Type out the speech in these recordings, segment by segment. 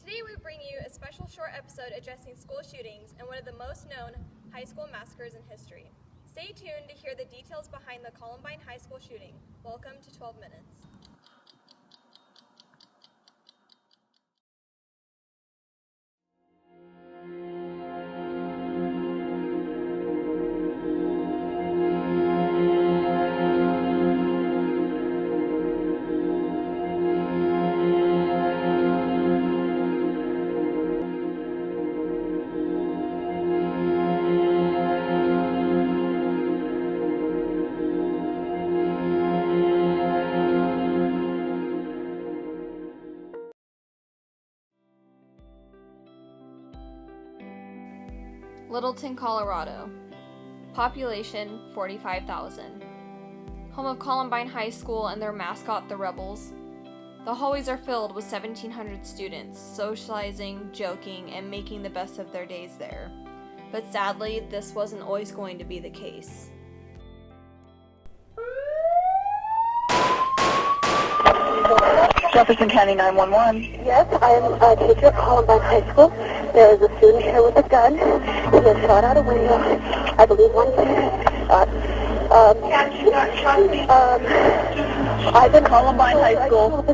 Today we bring you a special short episode addressing school shootings and one of the most known high school massacres in history. Stay tuned to hear the details behind the Columbine High School shooting. Welcome to 12 Minutes. Littleton, Colorado. Population 45,000. Home of Columbine High School and their mascot, the Rebels. The hallways are filled with 1,700 students, socializing, joking, and making the best of their days there. But sadly, this wasn't always going to be the case. Jefferson County 911. Yes, I am a teacher at Columbine High School. There is a student here with a gun. He has shot out a window. I believe one shot. I've in Columbine High School.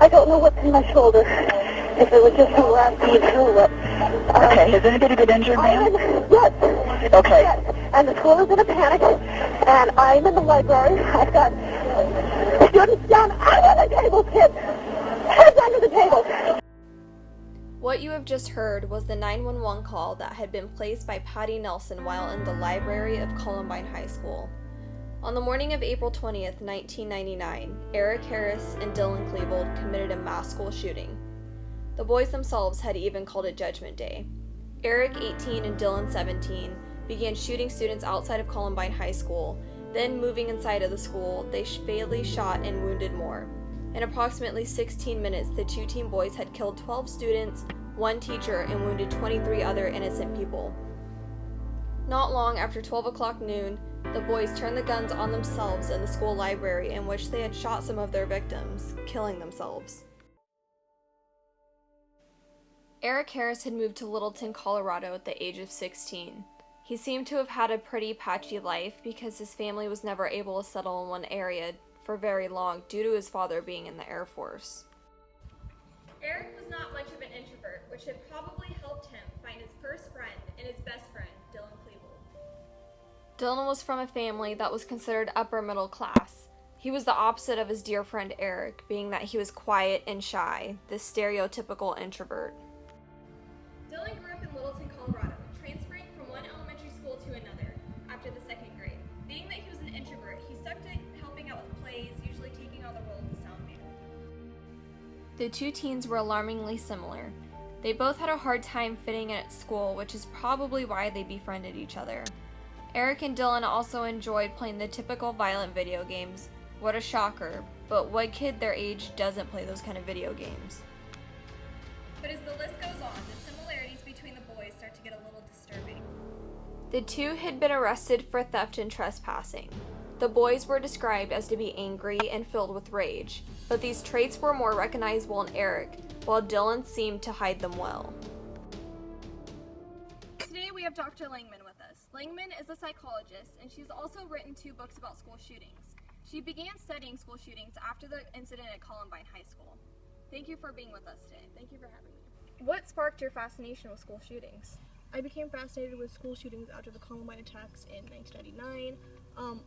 I don't know what's in my shoulder. If it was just a last piece or what. Okay, has anybody been injured, ma'am? Yes. Okay. Yes. And the school is in a panic. And I'm in the library. I've got students down under the table, kids. Heads under the table. What you have just heard was the 911 call that had been placed by Patty Nelson while in the library of Columbine High School. On the morning of April 20th, 1999, Eric Harris and Dylan Klebold committed a mass school shooting. The boys themselves had even called it Judgment Day. Eric, 18, and Dylan, 17, began shooting students outside of Columbine High School. Then, moving inside of the school, they fatally shot and wounded more. In approximately 16 minutes, the two teen boys had killed 12 students, one teacher, and wounded 23 other innocent people. Not long after 12 o'clock noon, the boys turned the guns on themselves in the school library in which they had shot some of their victims, killing themselves. Eric Harris had moved to Littleton, Colorado at the age of 16. He seemed to have had a pretty patchy life because his family was never able to settle in one area for very long due to his father being in the Air Force. Eric was not much of an introvert, which had probably helped him find his first friend and his best friend, Dylan Klebold. Dylan was from a family that was considered upper middle class. He was the opposite of his dear friend Eric, being that he was quiet and shy, the stereotypical introvert. Dylan grew up in Littleton, Colorado, transferring from one elementary school to another after the second grade. Being that he was an introvert, he stuck to helping out with plays, usually taking on the role of the sound man. The two teens were alarmingly similar. They both had a hard time fitting in at school, which is probably why they befriended each other. Eric and Dylan also enjoyed playing the typical violent video games. What a shocker, but what kid their age doesn't play those kind of video games? But as the list goes on, the similarities between the boys start to get a little disturbing. The two had been arrested for theft and trespassing. The boys were described as to be angry and filled with rage, but these traits were more recognizable in Eric, while Dylan seemed to hide them well. Today we have Dr. Langman with us. Langman is a psychologist, and she's also written 2 books about school shootings. She began studying school shootings after the incident at Columbine High School. Thank you for being with us today. Thank you for having me. What sparked your fascination with school shootings? I became fascinated with school shootings after the Columbine attacks in 1999.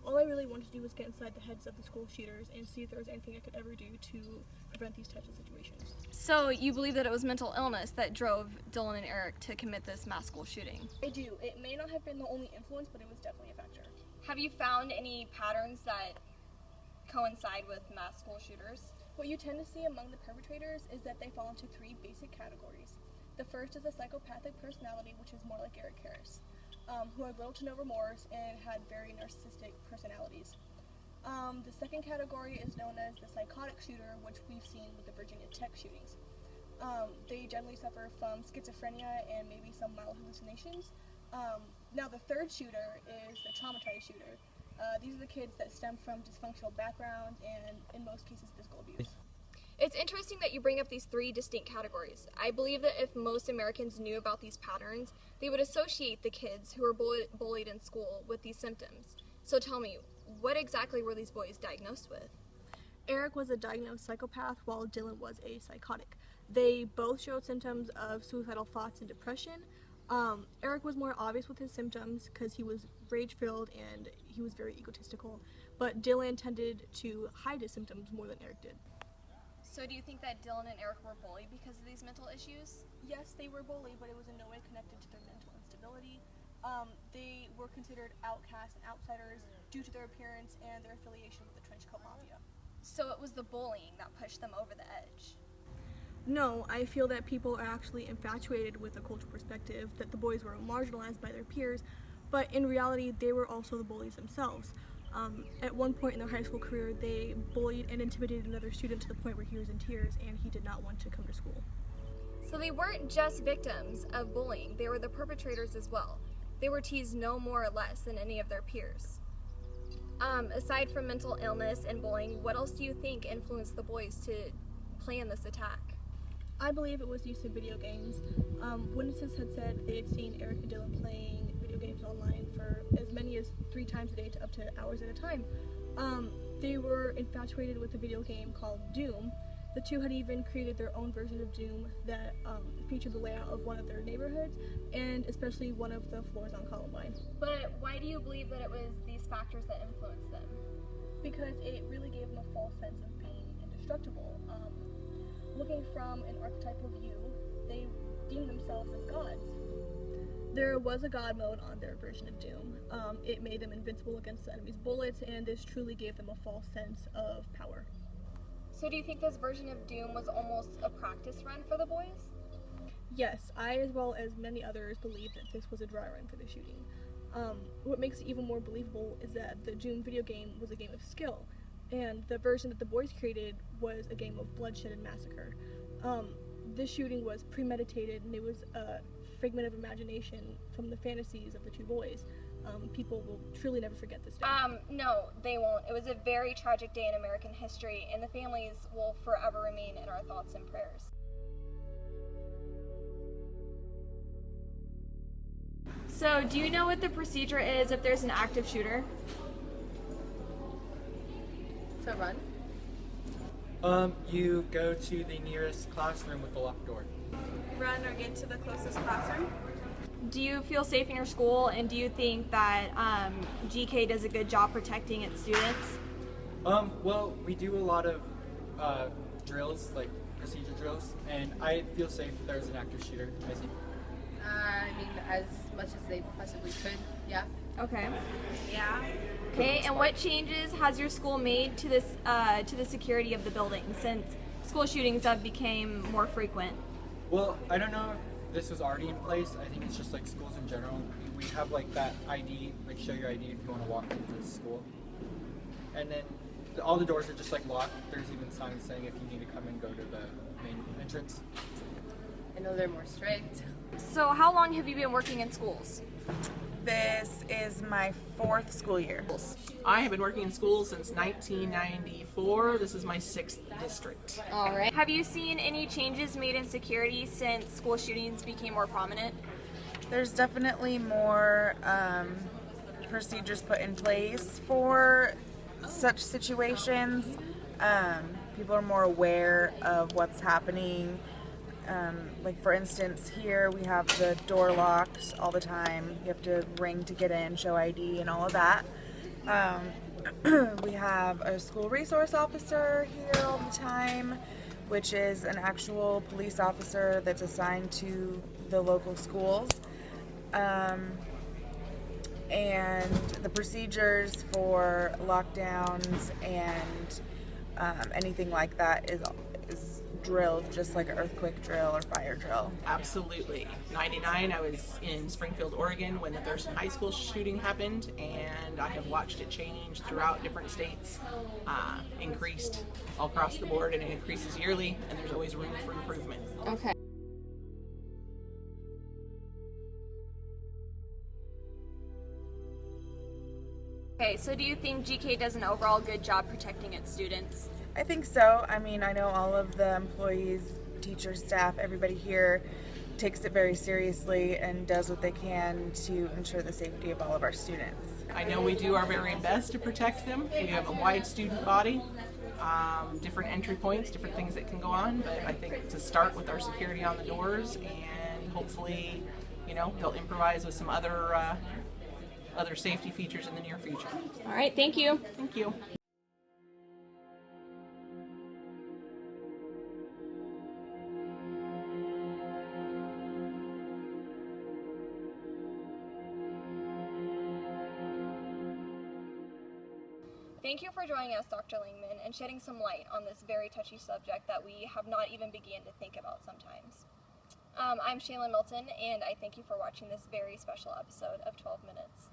All I really wanted to do was get inside the heads of the school shooters and see if there was anything I could ever do to prevent these types of situations. So you believe that it was mental illness that drove Dylan and Eric to commit this mass school shooting? I do. It may not have been the only influence, but it was definitely a factor. Have you found any patterns that coincide with mass school shooters? What you tend to see among the perpetrators is that they fall into 3 basic categories. The first is a psychopathic personality, which is more like Eric Harris, who had little to no remorse and had very narcissistic personalities. The second category is known as the psychotic shooter, which we've seen with the Virginia Tech shootings. They generally suffer from schizophrenia and maybe some mild hallucinations. Now the third shooter is the traumatized shooter. These are the kids that stem from dysfunctional backgrounds and, in most cases, physical abuse. It's interesting that you bring up these three distinct categories. I believe that if most Americans knew about these patterns, they would associate the kids who were bullied in school with these symptoms. So tell me, what exactly were these boys diagnosed with? Eric was a diagnosed psychopath while Dylan was a psychotic. They both showed symptoms of suicidal thoughts and depression. Eric was more obvious with his symptoms because he was rage-filled and he was very egotistical, but Dylan tended to hide his symptoms more than Eric did. So do you think that Dylan and Eric were bullied because of these mental issues? Yes, they were bullied, but it was in no way connected to their mental instability. They were considered outcasts and outsiders due to their appearance and their affiliation with the Trenchcoat Mafia. So it was the bullying that pushed them over the edge. No, I feel that people are actually infatuated with a cultural perspective that the boys were marginalized by their peers, but in reality, they were also the bullies themselves. At one point in their high school career, they bullied and intimidated another student to the point where he was in tears and he did not want to come to school. So they weren't just victims of bullying, they were the perpetrators as well. They were teased no more or less than any of their peers. Aside from mental illness and bullying, what else do you think influenced the boys to plan this attack? I believe it was use of video games. Witnesses had said they had seen Eric and Dylan playing video games online for as many as 3 times a day to up to hours at a time. They were infatuated with a video game called Doom. The two had even created their own version of Doom that featured the layout of one of their neighborhoods and especially one of the floors on Columbine. But why do you believe that it was these factors that influenced them? Because it really gave them a false sense of being indestructible. Looking from an archetypal view, they deemed themselves as gods. There was a god mode on their version of Doom. It made them invincible against the enemy's bullets, and this truly gave them a false sense of power. So do you think this version of Doom was almost a practice run for the boys? Yes, I as well as many others believe that this was a dry run for the shooting. What makes it even more believable is that the Doom video game was a game of skill, and the version that the boys created was a game of bloodshed and massacre. This shooting was premeditated, and it was a figment of imagination from the fantasies of the two boys. People will truly never forget this day. No, they won't. It was a very tragic day in American history, and the families will forever remain in our thoughts and prayers. So, do you know what the procedure is if there's an active shooter? To run? You go to the nearest classroom with the locked door. Run or get to the closest classroom? Do you feel safe in your school, and do you think that GK does a good job protecting its students? Well, we do a lot of drills, like procedure drills, and I feel safe if there's an active shooter. I think. I mean, as much as they possibly could, yeah. Okay. Yeah. Okay, and what changes has your school made to this to the security of the building since school shootings have become more frequent? Well, I don't know if this was already in place. I think it's just like schools in general. We have like that ID, like show your ID if you want to walk into the school. And then all the doors are just like locked. There's even signs saying if you need to come and go to the main entrance. I know they're more strict. So how long have you been working in schools? This is my 4th school year. I have been working in schools since 1994. This is my 6th district. All right. Have you seen any changes made in security since school shootings became more prominent? There's definitely more procedures put in place for such situations. People are more aware of what's happening. Like for instance, here we have the door locked all the time. You have to ring to get in, show ID and all of that. We have a school resource officer here all the time, which is an actual police officer that's assigned to the local schools. And the procedures for lockdowns and anything like that is drilled just like an earthquake drill or fire drill. Absolutely. 99, I was in Springfield, Oregon when the Thurston High School shooting happened, and I have watched it change throughout different states, increased all across the board, and it increases yearly, and there's always room for improvement. Okay. Okay, so do you think GK does an overall good job protecting its students? I think so. I mean, I know all of the employees, teachers, staff, everybody here takes it very seriously and does what they can to ensure the safety of all of our students. I know we do our very best to protect them. We have a wide student body, different entry points, different things that can go on, but I think to start with our security on the doors, and hopefully, you know, they'll improvise with some other safety features in the near future. All right, thank you. Thank you. Thank you for joining us, Dr. Lingman, and shedding some light on this very touchy subject that we have not even began to think about sometimes. I'm Shaylin Milton, and I thank you for watching this very special episode of 12 Minutes.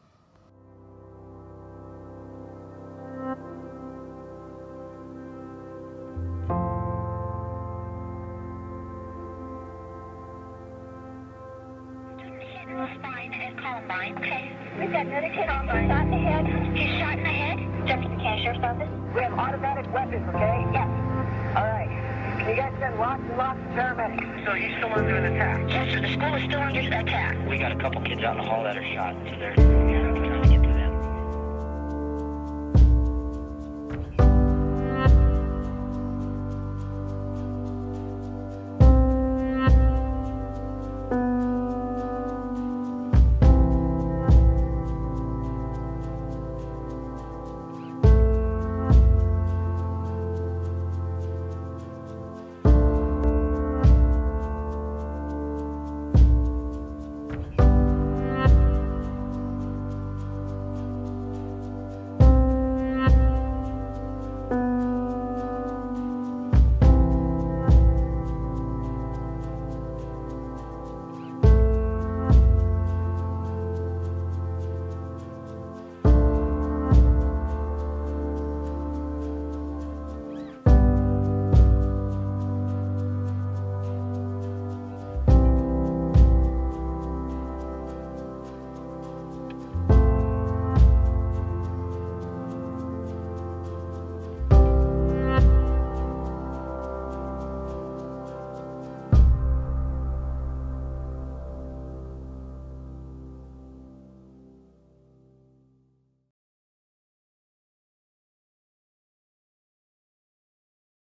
Spine at Columbine. Okay. We've got another kid on shot in the head. He's shot in the head. Deputy County Sheriff's Office. We have automatic weapons, okay? Yes. All right. Can you guys send lots and lots of paramedics? So he's still under attack? Yes, sir. The school is still under attack. We got a couple kids out in the hall that are shot. So they're